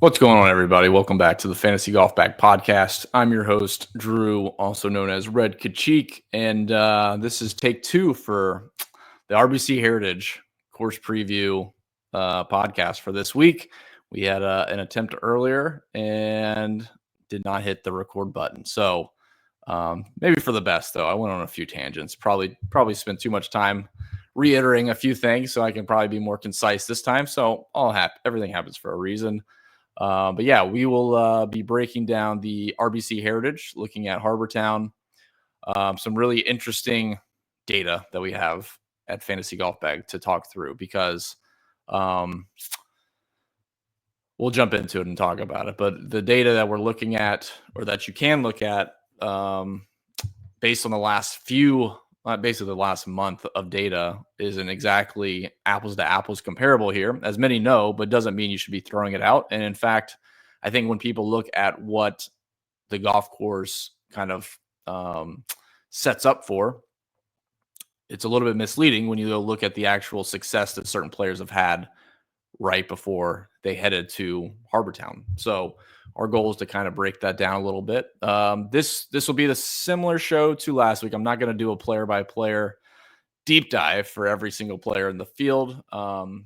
What's going on, everybody? Welcome back to the Fantasy Golf Bag Podcast. I'm your host, Drew, also known as Redkacheek, and this is take two for the RBC Heritage course preview podcast for this week. We had an attempt earlier and did not hit the record button. So maybe for the best, though. I went on a few tangents. Probably spent too much time reiterating a few things, so I can probably be more concise this time. So everything happens for a reason. But yeah, we will be breaking down the RBC Heritage, looking at Harbour Town, some really interesting data that we have at Fantasy Golf Bag to talk through because we'll jump into it and talk about it. But the data that we're looking at, or that you can look at, based on the last basically the last month of data, isn't exactly apples to apples comparable here, as many know, but doesn't mean you should be throwing it out. And in fact, I think when people look at what the golf course kind of sets up for, it's a little bit misleading when you go look at the actual success that certain players have had right before they headed to Harbour Town. So our goal is to kind of break that down a little bit. This will be the similar show to last week. I'm not going to do a player-by-player deep dive for every single player in the field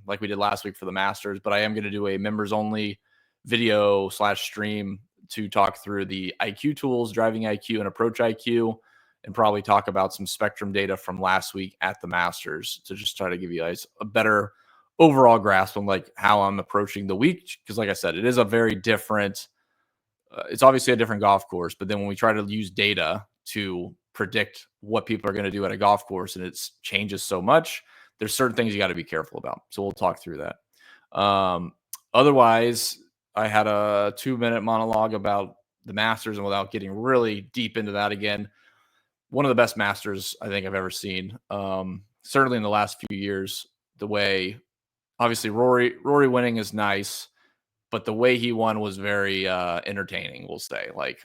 like we did last week for the Masters, but I am going to do a members-only video / stream to talk through the IQ tools, DrivingIQ and Approach IQ, and probably talk about some spectrum data from last week at the Masters to just try to give you guys a better overall grasp on like how I'm approaching the week. Because like I said, it is a very different, it's obviously a different golf course, but then when we try to use data to predict what people are going to do at a golf course and it changes so much, there's certain things you got to be careful about. So we'll talk through that. Otherwise, I had a 2-minute monologue about the Masters, and without getting really deep into that again, one of the best Masters I think I've ever seen. Certainly in the last few years, the way, obviously Rory winning is nice, but the way he won was very entertaining, we'll say. Like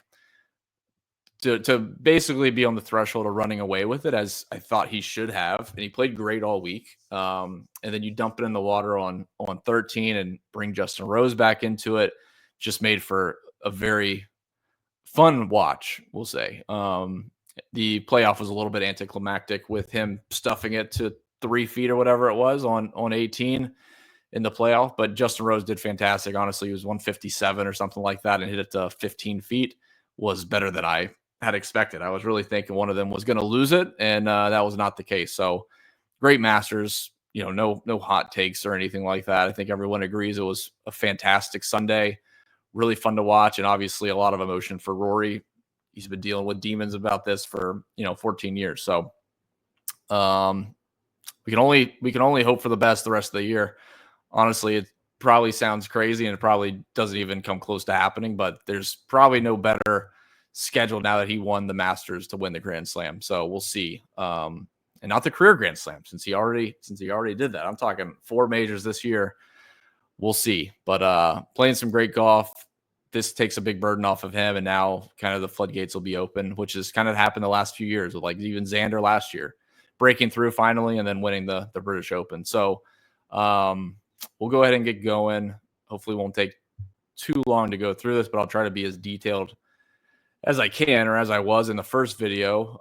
to basically be on the threshold of running away with it, as I thought he should have, and he played great all week. And then you dump it in the water on 13 and bring Justin Rose back into it, just made for a very fun watch, we'll say. The playoff was a little bit anticlimactic with him stuffing it to 3 feet or whatever it was on 18 in the playoff, but Justin Rose did fantastic. Honestly, he was 157 or something like that and hit it to 15 feet. Was better than I had expected. I was really thinking one of them was going to lose it, and that was not the case. So great Masters, no hot takes or anything like that. I think everyone agrees it was a fantastic Sunday, really fun to watch, and obviously a lot of emotion for Rory. He's been dealing with demons about this for 14 years. So we can only hope for the best the rest of the year. Honestly, it probably sounds crazy and it probably doesn't even come close to happening, but there's probably no better schedule now that he won the Masters to win the Grand Slam. So we'll see. And not the career Grand Slam, since he already did that. I'm talking 4 majors this year. We'll see. But playing some great golf. This takes a big burden off of him, and now kind of the floodgates will be open, which has kind of happened the last few years with like even Xander last year, breaking through finally and then winning the British Open. So we'll go ahead and get going. Hopefully it won't take too long to go through this, but I'll try to be as detailed as I can, or as I was in the first video.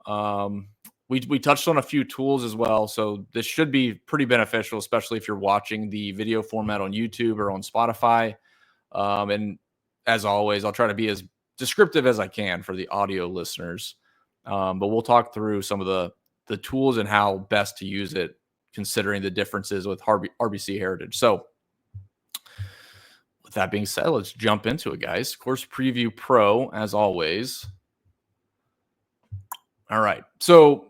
We touched on a few tools as well, so this should be pretty beneficial, especially if you're watching the video format on YouTube or on Spotify. And as always, I'll try to be as descriptive as I can for the audio listeners. But we'll talk through some of the tools and how best to use it, considering the differences with RBC Heritage. So with that being said, let's jump into it, guys. Course Preview Pro, as always. All right. So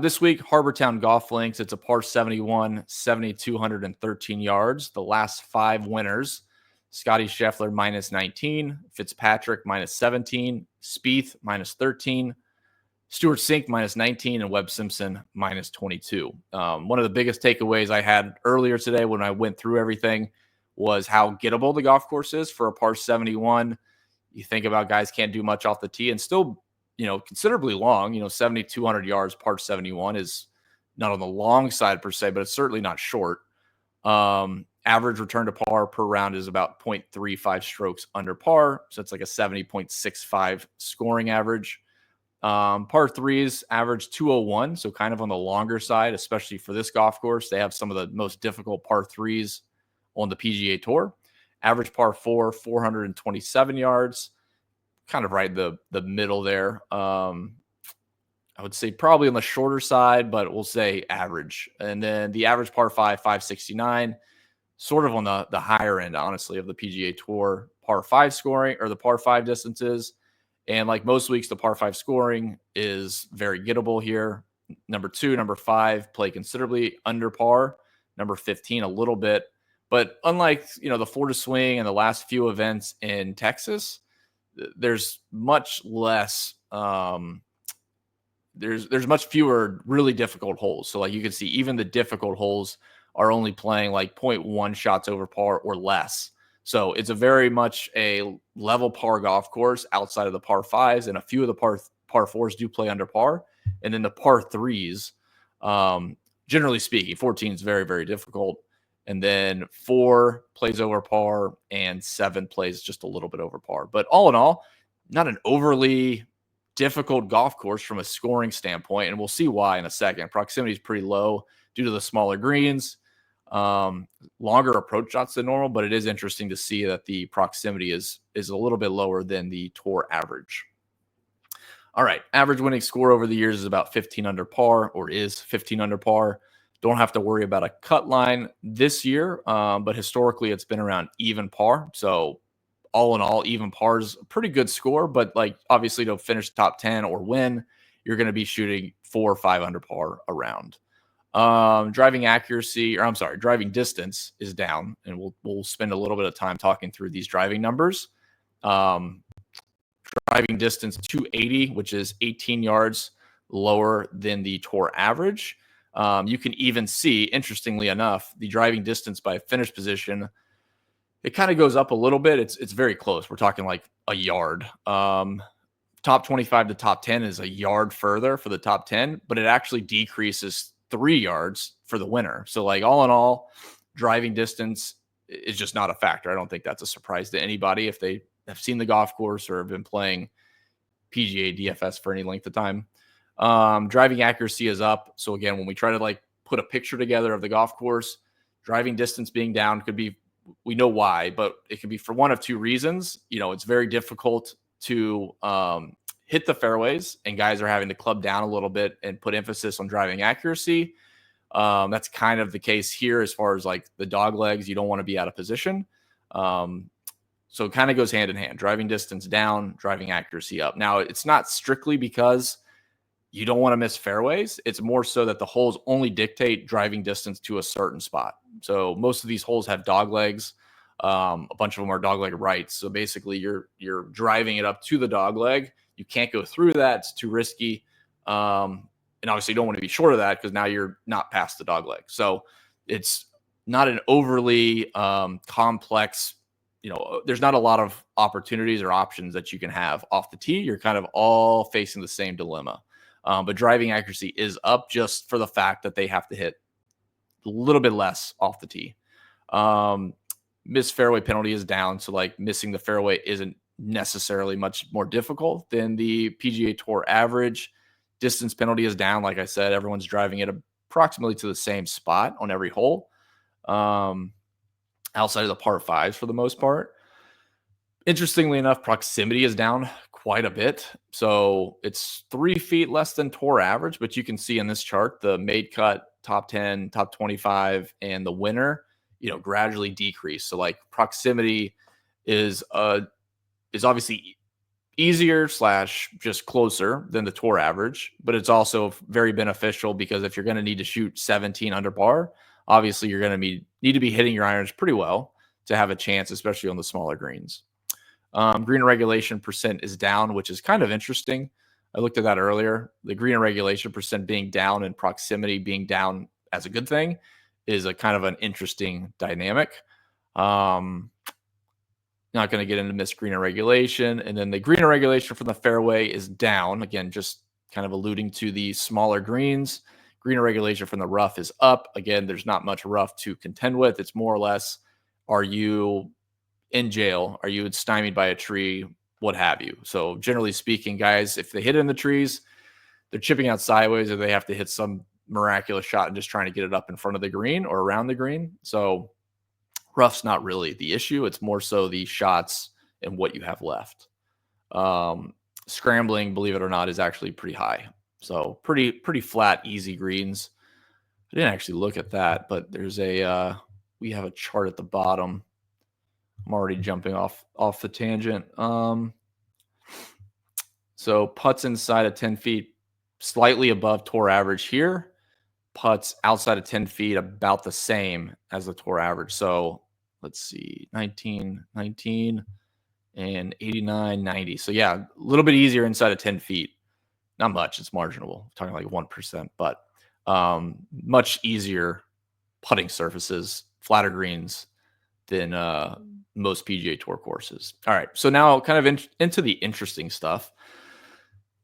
this week, Harbour Town Golf Links. It's a par 71, 7,213 yards. The last 5 winners: Scotty Scheffler -19, Fitzpatrick -17, Spieth -13, Stuart Sink -19, and Webb Simpson -22. One of the biggest takeaways I had earlier today when I went through everything was how gettable the golf course is for a par 71. You think about guys can't do much off the tee and still, considerably long. 7,200 yards, par 71 is not on the long side per se, but it's certainly not short. Average return to par per round is about 0.35 strokes under par. So it's like a 70.65 scoring average. Par threes average 201, so kind of on the longer side, especially for this golf course. They have some of the most difficult par threes on the PGA Tour. Average par four, 427 yards, kind of right in the middle there. I would say probably on the shorter side, but we'll say average. And then the average par five, 569, sort of on the higher end, honestly, of the PGA Tour par five scoring or the par five distances. And like most weeks, the par five scoring is very gettable here. Number 2, number 5 play considerably under par. Number 15 a little bit, but unlike the Florida Swing and the last few events in Texas, there's much less. There's much fewer really difficult holes. So like you can see, even the difficult holes are only playing like 0.1 shots over par or less. So it's a very much a level par golf course outside of the par fives, and a few of the par fours do play under par. And then the par threes, generally speaking, 14 is very, very difficult. And then 4 plays over par and 7 plays just a little bit over par. But all in all, not an overly difficult golf course from a scoring standpoint. And we'll see why in a second. Proximity is pretty low due to the smaller greens. Longer approach shots than normal, but it is interesting to see that the proximity is a little bit lower than the tour average. All right, average winning score over the years is about 15 under par, or is 15 under par. Don't have to worry about a cut line this year, but historically it's been around even par. So all in all, even par is a pretty good score, but like obviously to finish top 10 or win, you're going to be shooting 4 or 5 under par around. Driving distance is down, and we'll spend a little bit of time talking through these driving numbers. Driving distance 280, which is 18 yards lower than the tour average. You can even see, interestingly enough, the driving distance by finish position, it kind of goes up a little bit. It's very close. We're talking like a yard. Top 25 to top 10 is a yard further for the top 10, but it actually decreases 3 yards for the winner. So like all in all, driving distance is just not a factor. I don't think that's a surprise to anybody if they have seen the golf course or have been playing PGA DFS for any length of time. Driving accuracy is up. So again, when we try to like put a picture together of the golf course, driving distance being down could be, we know why, but it could be for one of two reasons. It's very difficult to hit the fairways, and guys are having to club down a little bit and put emphasis on driving accuracy. That's kind of the case here as far as like the dog legs. You don't want to be out of position. So it kind of goes hand in hand. Driving distance down, driving accuracy up. Now, it's not strictly because you don't want to miss fairways. It's more so that the holes only dictate driving distance to a certain spot. So most of these holes have dog legs. A bunch of them are dog leg rights. So basically you're driving it up to the dog leg. You can't go through that. It's too risky. And obviously you don't want to be short of that because now you're not past the dog leg. So it's not an overly complex, there's not a lot of opportunities or options that you can have off the tee. You're kind of all facing the same dilemma. But driving accuracy is up just for the fact that they have to hit a little bit less off the tee. Missed fairway penalty is down. So like missing the fairway isn't necessarily much more difficult than the PGA Tour average. Distance penalty is down. Like I said, everyone's driving it approximately to the same spot on every hole. Outside of the par fives for the most part. Interestingly enough, proximity is down quite a bit. So it's 3 feet less than tour average, but you can see in this chart, the made cut, top 10, top 25, and the winner, gradually decrease. So like proximity is obviously easier / just closer than the tour average, but it's also very beneficial because if you're going to need to shoot 17 under par, obviously you're going to need to be hitting your irons pretty well to have a chance, especially on the smaller greens. Green regulation percent is down, which is kind of interesting. I looked at that earlier. The green regulation percent being down and proximity being down as a good thing is a kind of an interesting dynamic. Not going to get into missed green regulation. And then the green regulation from the fairway is down. Again, just kind of alluding to the smaller greens. green regulation from the rough is up. Again, there's not much rough to contend with. It's more or less, are you in jail? Are you stymied by a tree? What have you? So generally speaking, guys, if they hit it in the trees, they're chipping out sideways, or they have to hit some miraculous shot and just trying to get it up in front of the green or around the green. So rough's not really the issue. It's more so the shots and what you have left. Scrambling, believe it or not, is actually pretty high. So pretty flat, easy greens. I didn't actually look at that, but there's we have a chart at the bottom. I'm already jumping off the tangent. So putts inside of 10 feet, slightly above tour average here. Putts outside of 10 feet, about the same as the tour average. So let's see, 19, 19, and 89, 90. So yeah, a little bit easier inside of 10 feet. Not much, it's marginal. I'm talking like 1%, but much easier putting surfaces, flatter greens than most PGA Tour courses. All right, so now kind of into the interesting stuff.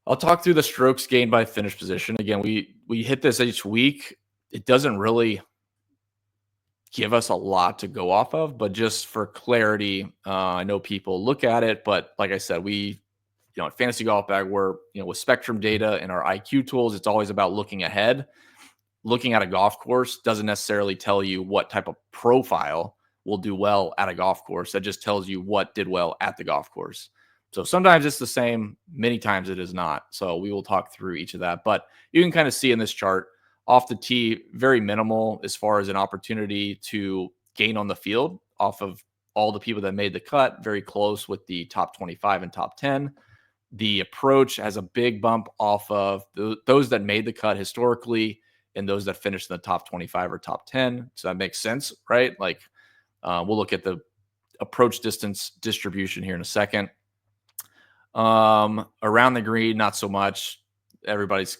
I'll talk through the strokes gained by finish position. Again, we hit this each week. It doesn't really give us a lot to go off of, but just for clarity, I know people look at it, but like I said, at Fantasy Golf Bag, we're, with Spectrum data and our IQ tools, it's always about looking ahead. Looking at a golf course doesn't necessarily tell you what type of profile will do well at a golf course. That just tells you what did well at the golf course. So sometimes it's the same, many times it is not. So we will talk through each of that. But you can kind of see in this chart, off the tee, very minimal as far as an opportunity to gain on the field off of all the people that made the cut, very close with the top 25 and top 10. The approach has a big bump off of those that made the cut historically and those that finished in the top 25 or top 10. So that makes sense, right? Like we'll look at the approach distance distribution here in a second. Around the green, not so much. Everybody's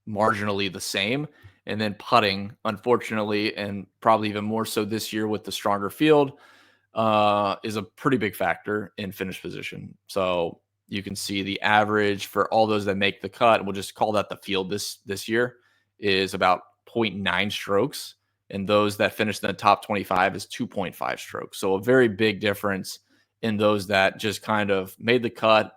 marginally the same. And then putting, unfortunately, and probably even more so this year with the stronger field, is a pretty big factor in finish position. So you can see the average for all those that make the cut, we'll just call that the field this year, is about 0.9 strokes. And those that finished in the top 25 is 2.5 strokes. So a very big difference in those that just kind of made the cut,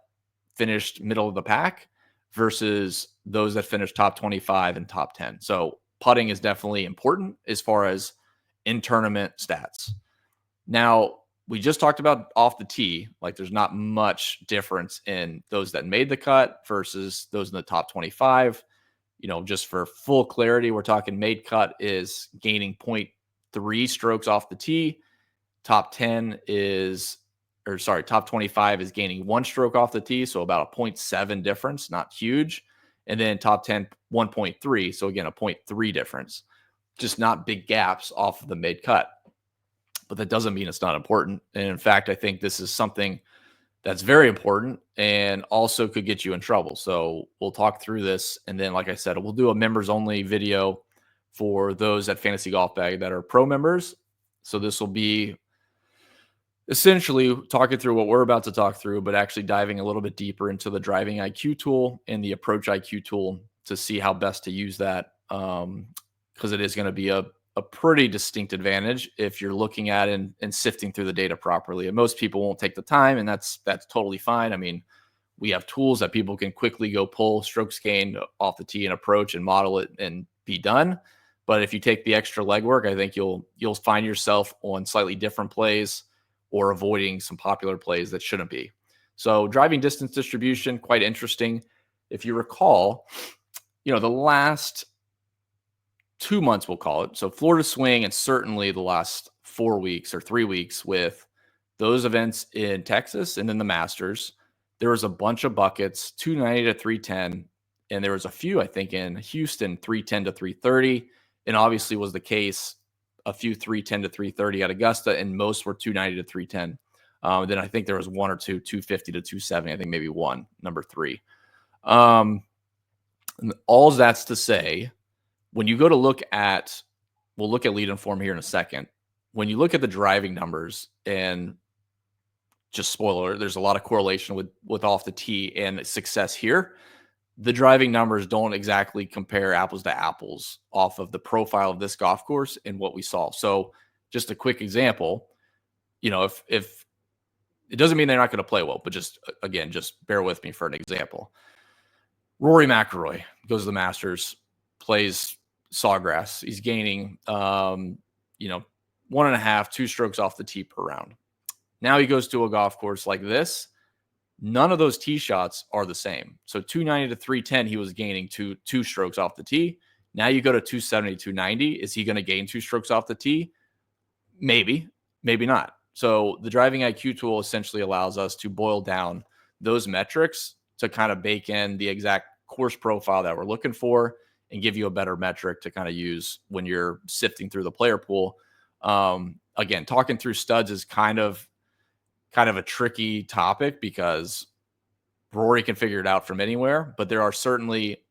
finished middle of the pack, versus those that finished top 25 and top 10. So putting is definitely important as far as in-tournament stats. Now, we just talked about off the tee. Like there's not much difference in those that made the cut versus those in the top 25. Just for full clarity, we're talking made cut is gaining 0.3 strokes off the tee. Top 25 is gaining 1 stroke off the tee. So about a 0.7 difference, not huge. And then top 10, 1.3. So again, a 0.3 difference, just not big gaps off of the made cut. But that doesn't mean it's not important. And in fact, I think this is something that's very important and also could get you in trouble. So we'll talk through this. And then, like I said, we'll do a members only video for those at Fantasy Golf Bag that are pro members. So this will be essentially talking through what we're about to talk through, but actually diving a little bit deeper into the DrivingIQ tool and the Approach IQ tool to see how best to use that. Because it is going to be a pretty distinct advantage if you're looking at and sifting through the data properly. And most people won't take the time, and that's totally fine. I mean, we have tools that people can quickly go pull strokes gained off the tee and approach and model it and be done. But if you take the extra legwork, I think you'll find yourself on slightly different plays or avoiding some popular plays that shouldn't be. So driving distance distribution, quite interesting. If you recall, the last 2 months, we'll call it. So Florida Swing, and certainly the last 4 weeks or 3 weeks with those events in Texas and then the Masters, there was a bunch of buckets, 290 to 310. And there was a few, I think, in Houston, 310 to 330. And obviously was the case, a few 310 to 330 at Augusta, and most were 290 to 310. Then I think there was one or two, 250 to 270. I think maybe one, number 3. All that's to say, when you go to look at, we'll look at lead inform here in a second. When you look at the driving numbers, and just spoiler, there's a lot of correlation with off the tee and success here. the driving numbers don't exactly compare apples to apples off of the profile of this golf course and what we saw. So just a quick example, if it doesn't mean they're not going to play well, but just again, just bear with me for an example. Rory McIlroy goes to the Masters, plays Sawgrass. He's gaining, 1.5, 2 strokes off the tee per round. Now he goes to a golf course like this. None of those tee shots are the same. So 290 to 310, he was gaining two strokes off the tee. Now you go to 270 to 290. Is he going to gain 2 strokes off the tee? Maybe, maybe not. So the Driving IQ tool essentially allows us to boil down those metrics to kind of bake in the exact course profile that we're looking for and give you a better metric to kind of use when you're sifting through the player pool. Again, talking through studs is kind of a tricky topic because Rory can figure it out from anywhere, but there are certainly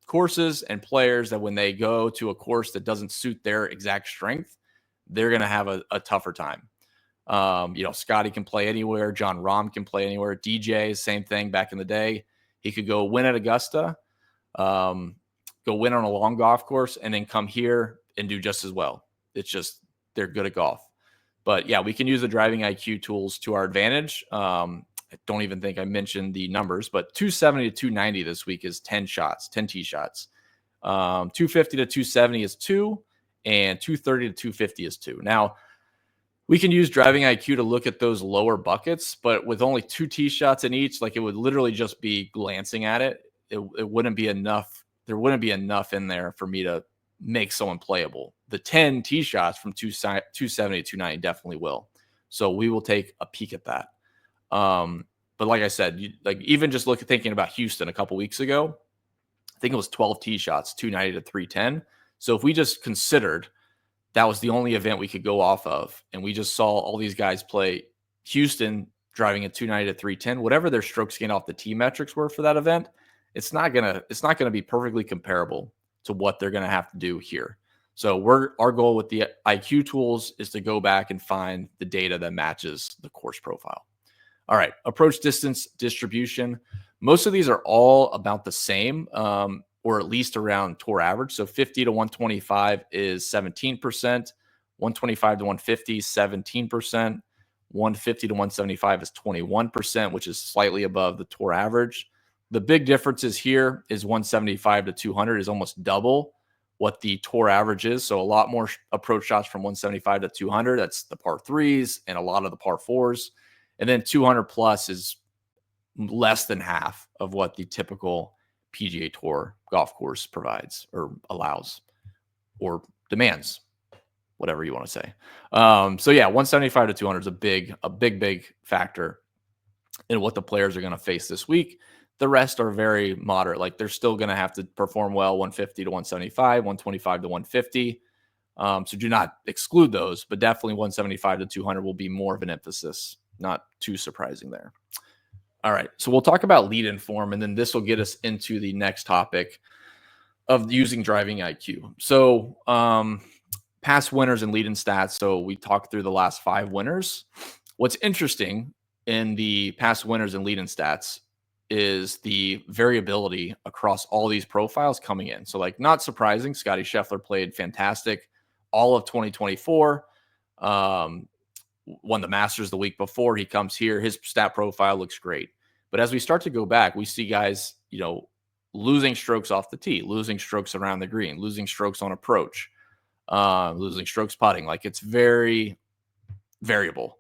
courses and players that when they go to a course that doesn't suit their exact strength, they're going to have a tougher time. Scotty can play anywhere. John Rahm can play anywhere. DJ, same thing back in the day. He could go win at Augusta, go win on a long golf course, and then come here and do just as well. It's just they're good at golf. But yeah, we can use the Driving IQ tools to our advantage. I don't even think I mentioned the numbers, but 270 to 290 this week is 10 shots, 10 tee shots. 250 to 270 is 2, and 230 to 250 is 2. Now, we can use Driving IQ to look at those lower buckets, but with only 2 tee shots in each, like it would literally just be glancing at it. It wouldn't be enough. There wouldn't be enough in there for me to make someone playable. The 10 tee shots from 270 to 290 definitely will. So we will take a peek at that. But like I said, even just thinking about Houston a couple weeks ago, I think it was 12 tee shots, 290 to 310. So if we just considered that was the only event we could go off of, and we just saw all these guys play Houston driving at 290 to 310, whatever their strokes gained off the tee metrics were for that event, it's not gonna be perfectly comparable to what they're gonna have to do here. So our goal with the IQ tools is to go back and find the data that matches the course profile. All right, approach distance distribution. Most of these are all about the same, or at least around tour average. So 50 to 125 is 17%, 125 to 150, 17%, 150 to 175 is 21%, which is slightly above the tour average. The big differences here is 175 to 200 is almost double what the tour average is. So a lot more approach shots from 175 to 200. That's the par threes and a lot of the par fours. And then 200 plus is less than half of what the typical PGA Tour golf course provides or allows or demands, whatever you want to say. So yeah, 175 to 200 is a big factor in what the players are going to face this week. The rest are very moderate. Like they're still going to have to perform well, 150 to 175, 125 to 150. So do not exclude those, but definitely 175 to 200 will be more of an emphasis. Not too surprising there. All right, so we'll talk about lead-in form, and then this will get us into the next topic of using Driving IQ. So past winners and lead-in stats. So we talked through the last 5 winners. What's interesting in the past winners and lead-in stats is the variability across all these profiles coming in. So like not surprising, Scotty Scheffler played fantastic all of 2024. Won the Masters the week before. He comes here. His stat profile looks great. But as we start to go back, we see guys, losing strokes off the tee, losing strokes around the green, losing strokes on approach, losing strokes putting. Like it's very variable.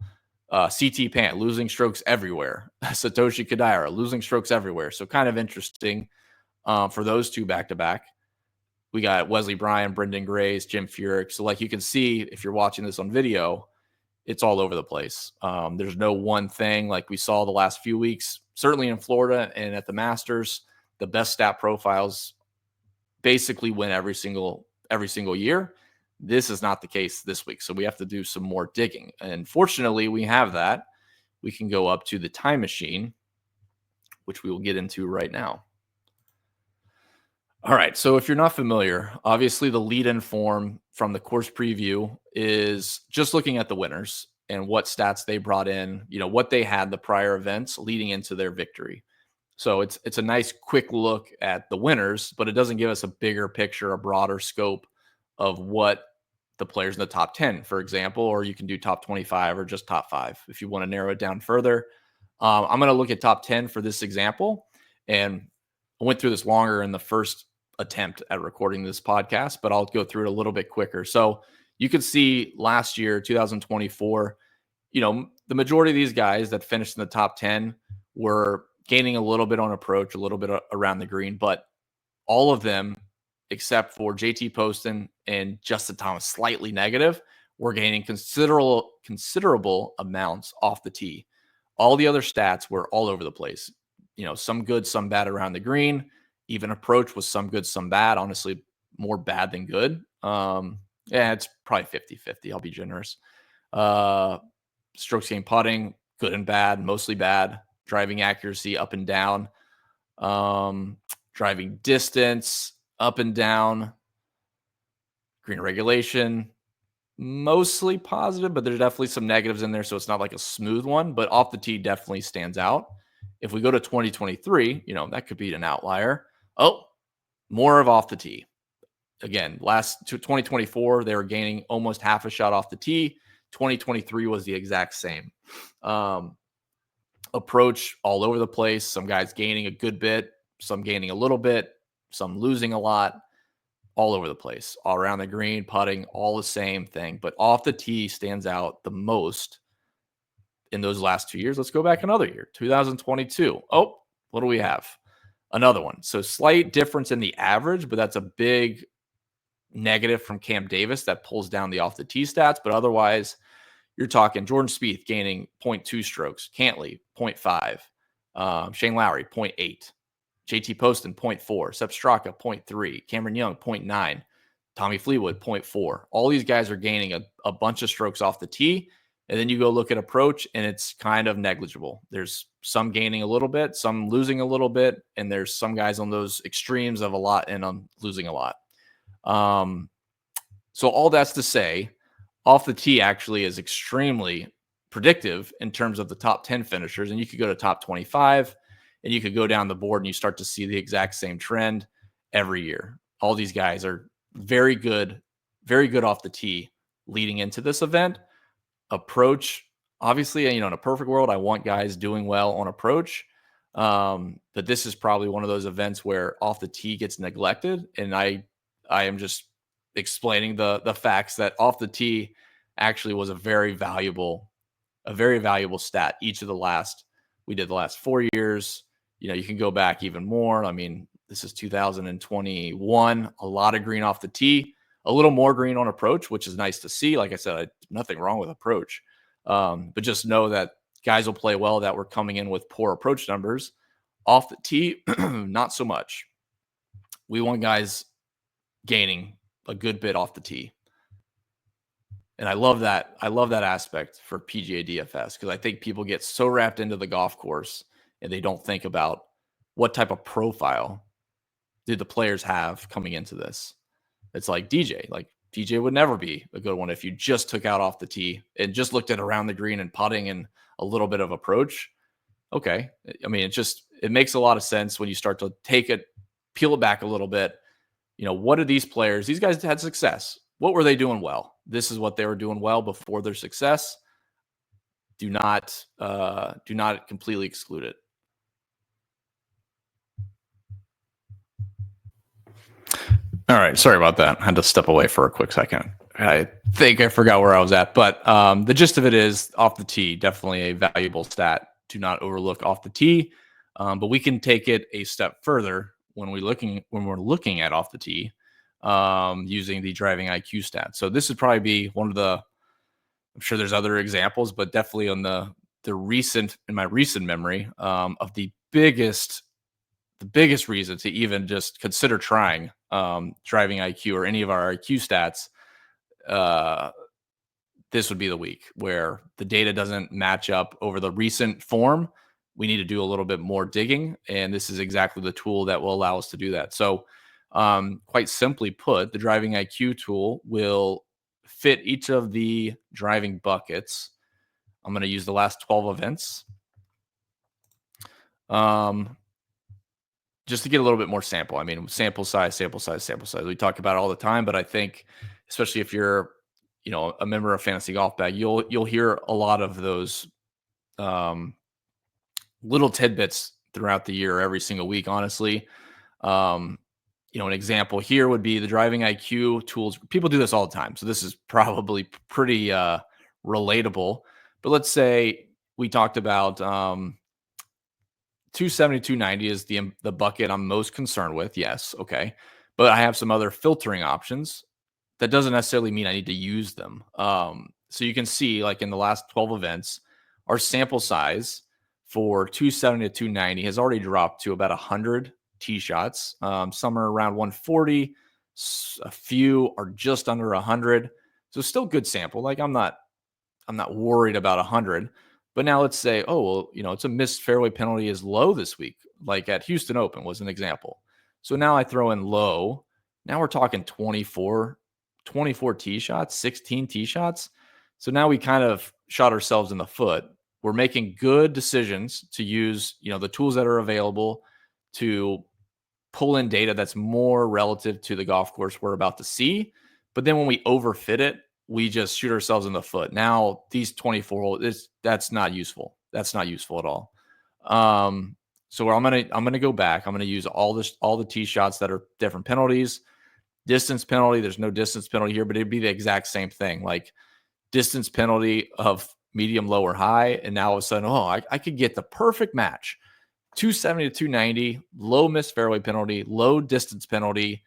CT Pant, losing strokes everywhere. Satoshi Kodaira, losing strokes everywhere. So kind of interesting for those two back-to-back. We got Wesley Bryan, Brendan Grace, Jim Furyk. So like you can see, if you're watching this on video, it's all over the place. There's no one thing like we saw the last few weeks, certainly in Florida and at the Masters. The best stat profiles basically win every single year. This is not the case this week. So we have to do some more digging. And fortunately, we have that. We can go up to the time machine, which we will get into right now. All right, so if you're not familiar, obviously the lead-in form from the course preview is just looking at the winners and what stats they brought in, what they had the prior events leading into their victory. So it's a nice quick look at the winners, but it doesn't give us a bigger picture, a broader scope of what the players in the top 10, for example, or you can do top 25 or just top 5 if you want to narrow it down further. I'm going to look at top 10 for this example. And I went through this longer in the first attempt at recording this podcast, but I'll go through it a little bit quicker. So you could see last year, 2024, the majority of these guys that finished in the top 10 were gaining a little bit on approach, a little bit around the green, but all of them, except for JT Poston and Justin Thomas, slightly negative, were gaining considerable amounts off the tee. All the other stats were all over the place. Some good, some bad around the green. Even approach was some good, some bad. Honestly, more bad than good. It's probably 50-50. I'll be generous. Strokes gained putting, good and bad, mostly bad. Driving accuracy, up and down. Driving distance, up and down. Green regulation, mostly positive, but there's definitely some negatives in there, so it's not like a smooth one. But off the tee definitely stands out. If we go to 2023, that could be an outlier. Oh, more of off the tee. Again, last 2024, they were gaining almost half a shot off the tee. 2023 was the exact same. Approach all over the place. Some guys gaining a good bit, some gaining a little bit, some losing a lot, all over the place, all around the green, putting, all the same thing. But off the tee stands out the most in those last 2 years. Let's go back another year, 2022. Oh, what do we have? Another one. So slight difference in the average, but that's a big negative from Cam Davis that pulls down the off the tee stats. But otherwise, you're talking Jordan Spieth gaining 0.2 strokes, Cantley 0.5, Shane Lowry 0.8, JT Poston 0.4, Sepp Straka 0.3, Cameron Young 0.9, Tommy Fleetwood 0.4. All these guys are gaining a bunch of strokes off the tee. And then you go look at approach, and it's kind of negligible. There's some gaining a little bit, some losing a little bit, and there's some guys on those extremes of a lot and losing a lot. So all that's to say, off the tee actually is extremely predictive in terms of the top 10 finishers. And you could go to top 25, and you could go down the board and you start to see the exact same trend every year. All these guys are very good off the tee leading into this event. Approach, obviously, in a perfect world, I want guys doing well on approach. But this is probably one of those events where off the tee gets neglected. And I am just explaining the facts that off the tee actually was a very valuable stat. We did the last 4 years. You can go back even more. I mean, this is 2021, a lot of green off the tee, a little more green on approach, which is nice to see. Like I said, nothing wrong with approach. But just know that guys will play well that were coming in with poor approach numbers. Off the tee, not so much. We want guys gaining a good bit off the tee. And I love that. I love that aspect for PGA DFS because I think people get so wrapped into the golf course and they don't think about what type of profile did the players have coming into this. It's like DJ. Like DJ would never be a good one if you just took out off the tee and just looked at around the green and putting and a little bit of approach. Okay. I mean, it makes a lot of sense when you start to peel it back a little bit. What are these players? These guys had success. What were they doing well? This is what they were doing well before their success. Do not completely exclude it. All right. Sorry about that. I had to step away for a quick second. I think I forgot where I was at, but the gist of it is off the tee, definitely a valuable stat. Do not overlook off the tee. But we can take it a step further when we're looking at off the tee, using the DrivingIQ stat. So this would probably be one of I'm sure there's other examples, but definitely on in my recent memory, of the biggest reason to even just consider trying DrivingIQ or any of our IQ stats. This would be the week where the data doesn't match up over the recent form. We need to do a little bit more digging, and this is exactly the tool that will allow us to do that. So quite simply put, the DrivingIQ tool will fit each of the driving buckets. I'm going to use the last 12 events. just to get a little bit more sample. I mean, sample size, sample size, sample size. We talk about it all the time, but I think especially if you're, a member of Fantasy Golf Bag, you'll hear a lot of those um, little tidbits throughout the year, every single week. Honestly, um, an example here would be the Driving IQ tools. People do this all the time, so this is probably pretty relatable. But let's say we talked about 270, 290 is the bucket I'm most concerned with. Yes, okay, but I have some other filtering options. That doesn't necessarily mean I need to use them. So you can see, like in the last 12 events, our sample size for 270 to 290 has already dropped to about 100 tee shots. Some are around 140, a few are just under 100. So still good sample. Like I'm not worried about 100. But now let's say, oh, well, it's a missed fairway penalty is low this week, like at Houston Open was an example. So now I throw in low. Now we're talking 24 tee shots, 16 tee shots. So now we kind of shot ourselves in the foot. We're making good decisions to use, the tools that are available to pull in data that's more relative to the golf course we're about to see. But then when we overfit it, we just shoot ourselves in the foot. Now these 24 that's not useful. That's not useful at all. So I'm gonna go back. I'm gonna use all the tee shots that are different penalties. Distance penalty, there's no distance penalty here, but it'd be the exact same thing. Like distance penalty of medium, low, or high. And now all of a sudden, I could get the perfect match. 270 to 290, low missed fairway penalty, low distance penalty.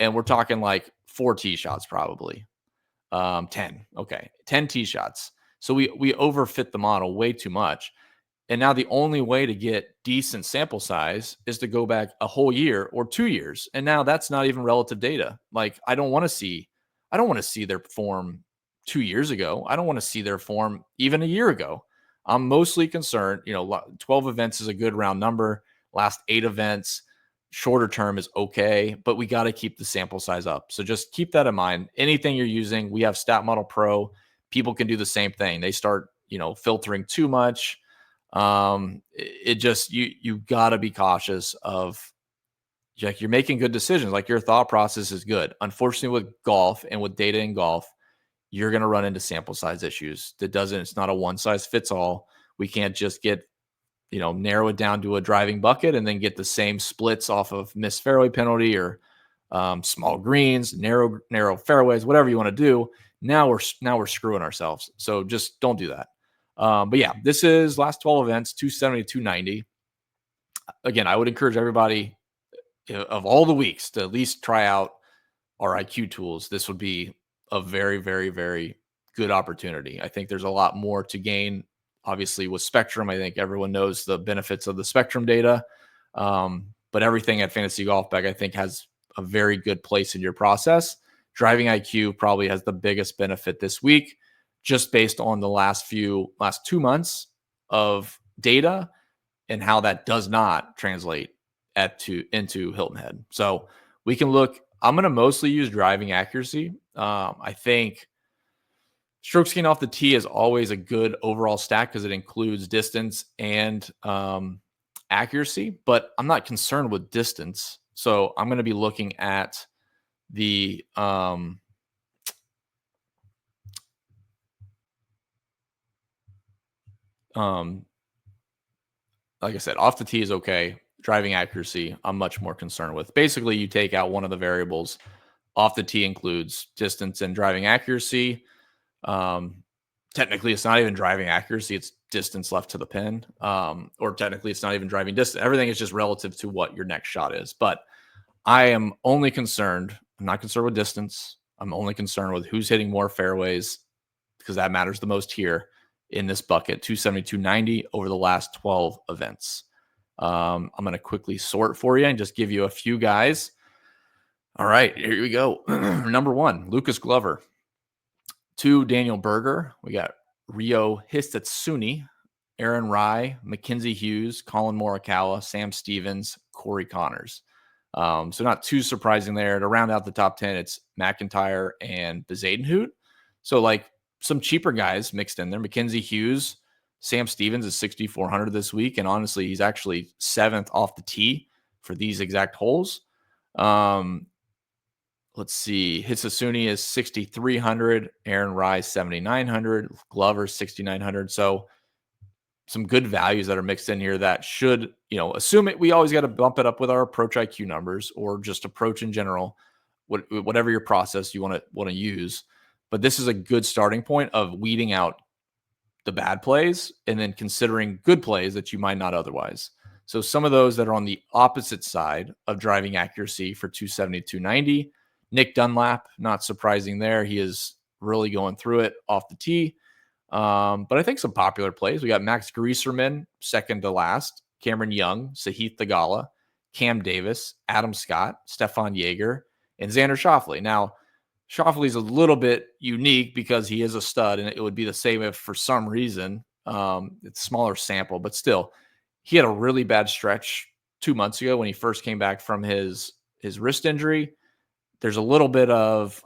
And we're talking like 4 tee shots probably. 10. Okay. 10 tee shots. So we overfit the model way too much. And now the only way to get decent sample size is to go back a whole year or 2 years. And now that's not even relative data. Like I don't want to see their form 2 years ago. I don't want to see their form even a year ago. I'm mostly concerned, 12 events is a good round number. Last 8 events, shorter term is okay, but we got to keep the sample size up. So just keep that in mind. Anything you're using, we have Stat Model Pro. People can do the same thing. They start, filtering too much. It just, you got to be cautious of, like, you're making good decisions. Like your thought process is good. Unfortunately, with golf and with data in golf, you're going to run into sample size issues. It's not a one size fits all. We can't just get, narrow it down to a driving bucket and then get the same splits off of missed fairway penalty or small greens, narrow fairways, whatever you want to do. Now we're screwing ourselves. So just don't do that. But yeah, this is last 12 events, 270 to 290. Again, I would encourage everybody of all the weeks to at least try out our IQ tools. This would be a very, very, very good opportunity. I think there's a lot more to gain. Obviously, with Spectrum, I think everyone knows the benefits of the Spectrum data. But everything at Fantasy Golf Bag, I think, has a very good place in your process. Driving IQ probably has the biggest benefit this week, just based on the last 2 months of data and how that does not translate into Hilton Head. So we can look. I'm going to mostly use driving accuracy. I think strokes gained off the tee is always a good overall stat because it includes distance and accuracy, but I'm not concerned with distance. So I'm going to be looking at the like I said, off the tee is okay. Driving accuracy, I'm much more concerned with. Basically, you take out one of the variables. Off the tee includes distance and driving accuracy. Technically, it's not even driving accuracy. It's distance left to the pin. Or technically, it's not even driving distance. Everything is just relative to what your next shot is. But I am only concerned. I'm not concerned with distance. I'm only concerned with who's hitting more fairways because that matters the most here in this bucket, 270, 290 over the last 12 events. I'm going to quickly sort for you and just give you a few guys. All right, here we go. Number 1, Lucas Glover. 2, Daniel Berger. We got Rio Histatsuni, Aaron Rai, Mackenzie Hughes, Colin Morikawa, Sam Stevens, Corey Connors. So not too surprising there. To round out the top 10, it's McIntyre and Bezadenhout. So like some cheaper guys mixed in there. Mackenzie Hughes, Sam Stevens is 6,400 this week. And honestly, he's actually 7th off the tee for these exact holes. Let's see. Hitsasuni is 6,300. Aaron Rai 7,900. Glover 6,900. So some good values that are mixed in here that should, assume it. We always got to bump it up with our approach IQ numbers or just approach in general, whatever your process you want to use. But this is a good starting point of weeding out the bad plays and then considering good plays that you might not otherwise. So some of those that are on the opposite side of driving accuracy for 270, 290, Nick Dunlap, not surprising there. He is really going through it off the tee. But I think some popular plays. We got Max Grieserman, second to last, Cameron Young, Sahith Theegala, Cam Davis, Adam Scott, Stefan Jaeger, and Xander Schauffele. Now, Schauffele's a little bit unique because he is a stud, and it would be the same if for some reason it's smaller sample, but still, he had a really bad stretch 2 months ago when he first came back from his wrist injury. There's a little bit of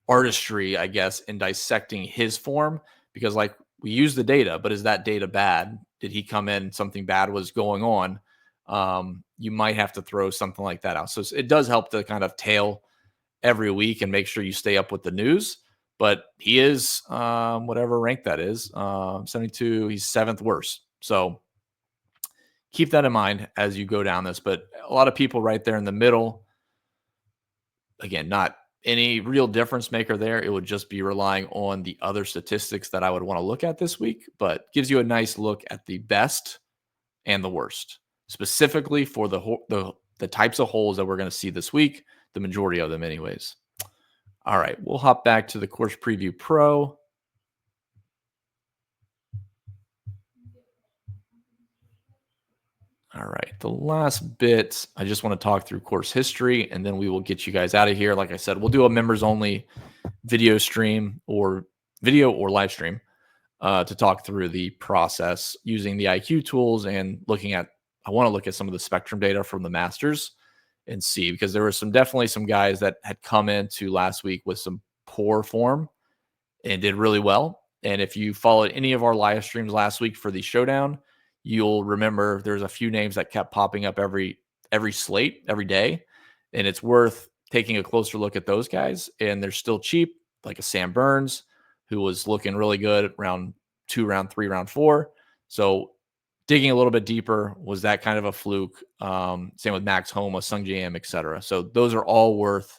artistry, I guess, in dissecting his form because, like, we use the data, but is that data bad? Did he come in, something bad was going on? You might have to throw something like that out. So it does help to kind of tail every week and make sure you stay up with the news. But he is whatever rank that is, 72. He's seventh worst. So keep that in mind as you go down this. But a lot of people right there in the middle, again, not any real difference maker there. It would just be relying on the other statistics that I would want to look at this week, but gives you a nice look at the best and the worst, specifically for the types of holes that we're going to see this week, the majority of them anyways. All right, we'll hop back to the Course Preview Pro. All right, the last bit, I just want to talk through course history, and then we will get you guys out of here. Like I said, we'll do a members-only video stream or live stream to talk through the process using the IQ tools and I want to look at some of the spectrum data from the Masters and see, because there were definitely some guys that had come into last week with some poor form and did really well. And if you followed any of our live streams last week for the showdown, you'll remember there's a few names that kept popping up every slate every day, and it's worth taking a closer look at those guys. And they're still cheap, like a Sam Burns, who was looking really good round 2, round 3, round 4. So digging a little bit deeper, was that kind of a fluke? Same with Max Homa, Sung J M, etc. So those are all worth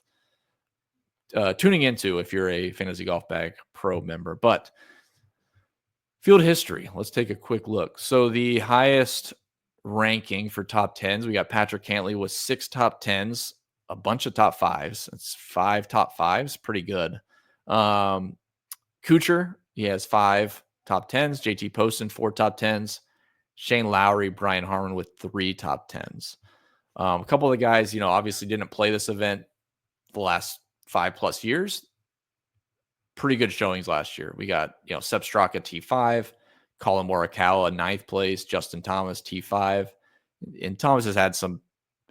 tuning into if you're a Fantasy Golf Bag Pro member. But field history, let's take a quick look. So the highest ranking for top 10s, we got Patrick Cantley with 6 top 10s, a bunch of top 5s. It's 5 top 5s, pretty good. Kuchar, he has 5 top 10s. JT Poston, 4 top 10s. Shane Lowry, Brian Harman with 3 top 10s. A couple of the guys, obviously didn't play this event the last 5+ years. Pretty good showings last year. We got, Sepp Straka T5, Colin Morikawa 9th place, Justin Thomas T5. And Thomas has had some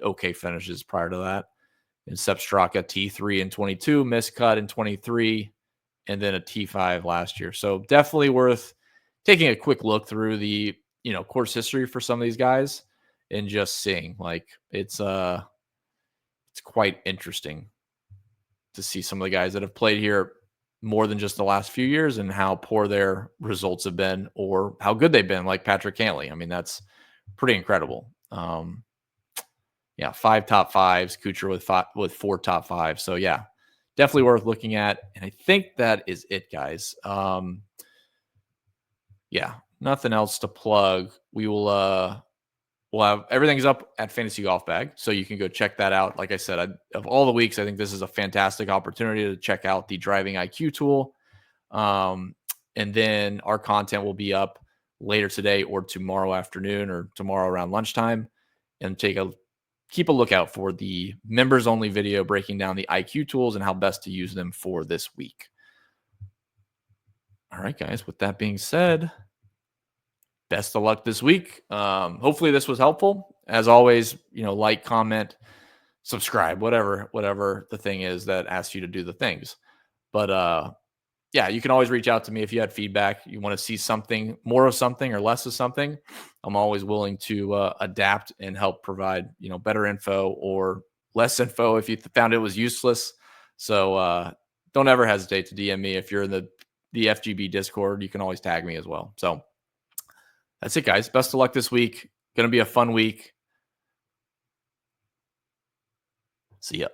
okay finishes prior to that. And Sepp Straka T3 in 22, miscut in 23, and then a T5 last year. So definitely worth taking a quick look through the, course history for some of these guys and just seeing, like, it's quite interesting to see some of the guys that have played here more than just the last few years and how poor their results have been or how good they've been, like Patrick Cantley. I mean, that's pretty incredible. 5 top 5s, Kuchar with 4 top 5s. So yeah, definitely worth looking at. And I think that is it, guys. Nothing else to plug. We will we'll have everything's up at Fantasy Golf Bag, so you can go check that out. Like I said, of all the weeks, I think this is a fantastic opportunity to check out the DrivingIQ tool. And then our content will be up later today or tomorrow afternoon or tomorrow around lunchtime. And keep a lookout for the members only video breaking down the IQ tools and how best to use them for this week. All right, guys, with that being said, best of luck this week. Hopefully this was helpful. As always, like, comment, subscribe, whatever the thing is that asks you to do the things. But yeah, you can always reach out to me if you had feedback. You want to see something, more of something or less of something. I'm always willing to adapt and help provide, better info or less info if you found it was useless. So don't ever hesitate to DM me. If you're in the FGB Discord, you can always tag me as well. So that's it, guys. Best of luck this week. Going to be a fun week. See ya.